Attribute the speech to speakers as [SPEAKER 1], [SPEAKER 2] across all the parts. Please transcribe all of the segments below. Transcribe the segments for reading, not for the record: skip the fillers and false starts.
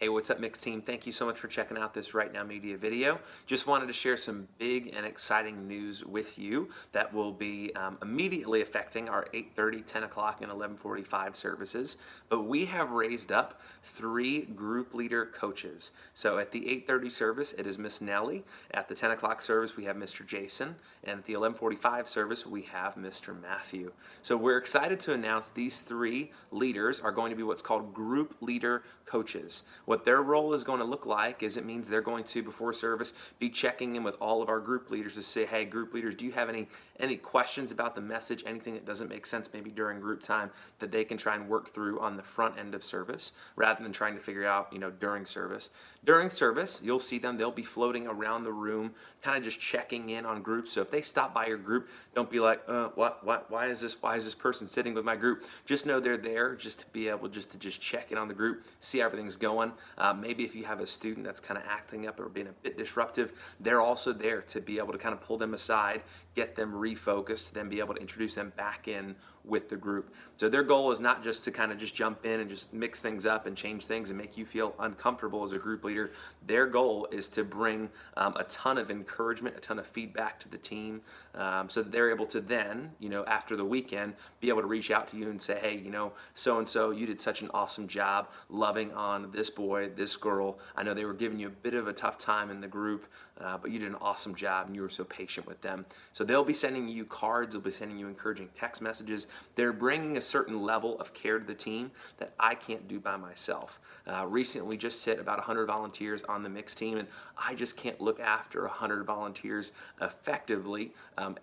[SPEAKER 1] Hey, what's up, Mix Team? Thank you so much for checking out this Right Now Media video. Just wanted to share some big and exciting news with you that will be immediately affecting our 8:30, 10 o'clock, and 11:45 services. But we have raised up 3 group leader coaches. So at the 8:30 service, it is Miss Nellie. At the 10 o'clock service, we have Mr. Jason. And at the 11:45 service, we have Mr. Matthew. So we're excited to announce these 3 leaders are going to be what's called group leader coaches. What their role is going to look like is it means they're going to, before service, be checking in with all of our group leaders to say, hey, group leaders, do you have any questions about the message, anything that doesn't make sense maybe during group time that they can try and work through on the front end of service rather than trying to figure out, during service. During service, you'll see them, they'll be floating around the room, kind of just checking in on groups. So if they stop by your group, don't be like, why is this person sitting with my group? Just know they're there just to be able just to check in on the group, see how everything's going. Maybe if you have a student that's kind of acting up or being a bit disruptive, they're also there to be able to kind of pull them aside, get them refocused, then be able to introduce them back in with the group. So their goal is not just to kind of just jump in and just mix things up and change things and make you feel uncomfortable as a group leader. Their goal is to bring a ton of encouragement, a ton of feedback to the team, so that they're able to then, after the weekend, be able to reach out to you and say, hey, so-and-so, you did such an awesome job loving on this boy, this girl. I know they were giving you a bit of a tough time in the group, but you did an awesome job and you were so patient with them. So they'll be sending you cards, they'll be sending you encouraging text messages. They're bringing a certain level of care to the team that I can't do by myself. Recently, we just hit about 100 volunteers on the mixed team, and I just can't look after 100 volunteers effectively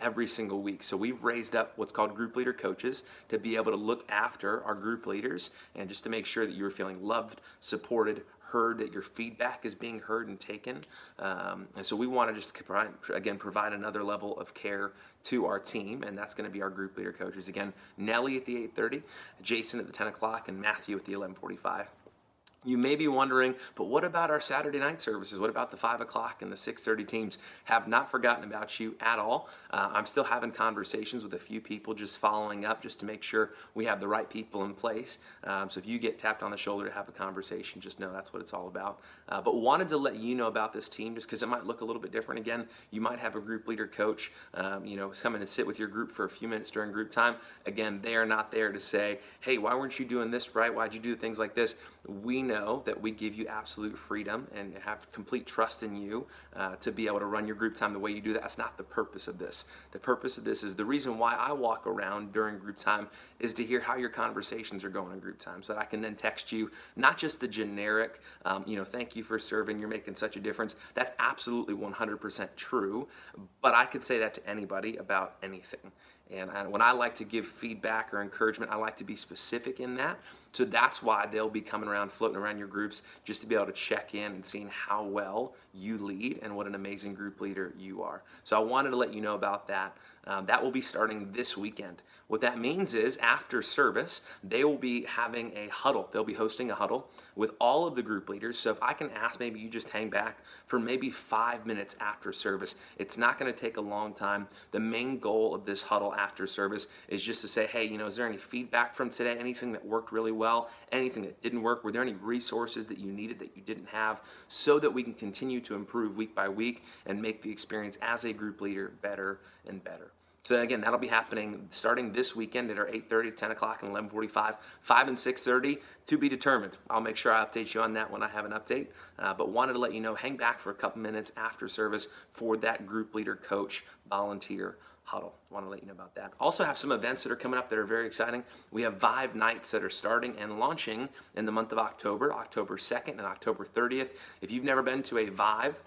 [SPEAKER 1] every single week. So we've raised up what's called group leader coaches to be able to look after our group leaders and just to make sure that you're feeling loved, supported, heard, that your feedback is being heard and taken. And so we want to just provide another level of care to our team, and that's going to be our group leader coaches. Again, Nellie at the 8:30, Jason at the 10 o'clock, and Matthew at the 11:45. You may be wondering, but what about our Saturday night services? What about the 5 o'clock and the 6:30 teams? Have not forgotten about you at all. I'm still having conversations with a few people, just following up just to make sure we have the right people in place. So if you get tapped on the shoulder to have a conversation, just know that's what it's all about. But wanted to let you know about this team just because it might look a little bit different. Again, you might have a group leader coach, come in and sit with your group for a few minutes during group time. Again, they are not there to say, hey, why weren't you doing this right? Why'd you do things like this? We know that we give you absolute freedom and have complete trust in you to be able to run your group time the way you do that. That's not the purpose of this. The purpose of this is the reason why I walk around during group time is to hear how your conversations are going in group time so that I can then text you, not just the generic, thank you for serving, you're making such a difference. That's absolutely 100% true, but I could say that to anybody about anything. And when I like to give feedback or encouragement, I like to be specific in that. So that's why they'll be coming around, floating around your groups just to be able to check in and seeing how well you lead and what an amazing group leader you are. So I wanted to let you know about that. That will be starting this weekend. What that means is after service, they will be having a huddle. They'll be hosting a huddle with all of the group leaders. So if I can ask, maybe you just hang back for maybe 5 minutes after service. It's not going to take a long time. The main goal of this huddle after service is just to say, hey, is there any feedback from today? Anything that worked really well? Anything that didn't work? Were there any resources that you needed that you didn't have so that we can continue to improve week by week and make the experience as a group leader better and better? So again, that'll be happening starting this weekend at our 8:30, 10 o'clock, and 11:45, 5 and 6:30 to be determined. I'll make sure I update you on that when I have an update. But wanted to let you know, hang back for a couple minutes after service for that group leader coach volunteer huddle. Want to let you know about that. Also have some events that are coming up that are very exciting. We have Vive nights that are starting and launching in the month of October, October 2nd and October 30th. If you've never been to a Vive,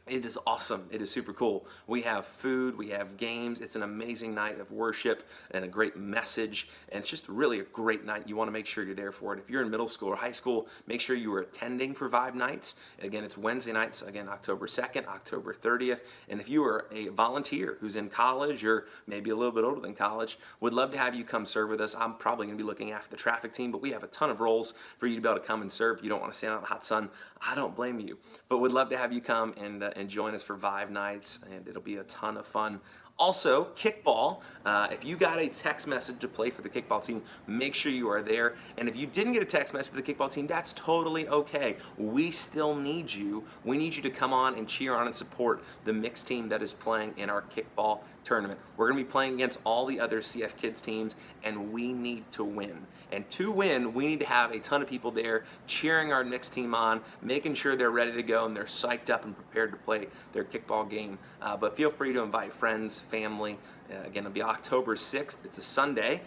[SPEAKER 1] it is awesome. It is super cool. We have food, we have games. It's an amazing night of worship and a great message. And it's just really a great night. You want to make sure you're there for it. If you're in middle school or high school, make sure you are attending for Vibe Nights. Again, it's Wednesday nights, again, October 2nd, October 30th. And if you are a volunteer who's in college or maybe a little bit older than college, would love to have you come serve with us. I'm probably going to be looking after the traffic team, but we have a ton of roles for you to be able to come and serve. You don't want to stand out in the hot sun. I don't blame you, but would love to have you come and join us for Vive Nights, and it'll be a ton of fun. Also, kickball. If you got a text message to play for the kickball team, make sure you are there. And if you didn't get a text message for the kickball team, that's totally okay. We still need you. We need you to come on and cheer on and support the mixed team that is playing in our kickball tournament. We're going to be playing against all the other CF Kids teams, and we need to win. And to win, we need to have a ton of people there cheering our mixed team on, making sure they're ready to go and they're psyched up and prepared to play their kickball game. But feel free to invite friends, family. Again, it'll be October 6th. It's a Sunday,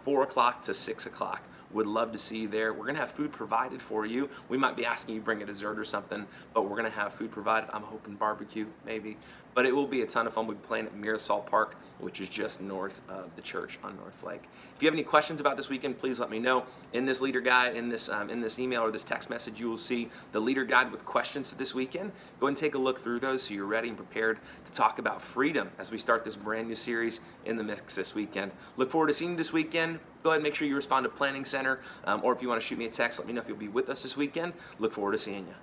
[SPEAKER 1] 4 o'clock to 6 o'clock. Would love to see you there. We're going to have food provided for you. We might be asking you to bring a dessert or something, but we're going to have food provided. I'm hoping barbecue, maybe. But it will be a ton of fun. We'll be playing at Mirasol Park, which is just north of the church on North Lake. If you have any questions about this weekend, please let me know. In this leader guide, in this email or this text message, you will see the leader guide with questions for this weekend. Go ahead and take a look through those so you're ready and prepared to talk about freedom as we start this brand new series in the mix this weekend. Look forward to seeing you this weekend. Go ahead and make sure you respond to Planning Center, or if you want to shoot me a text, let me know if you'll be with us this weekend. Look forward to seeing you.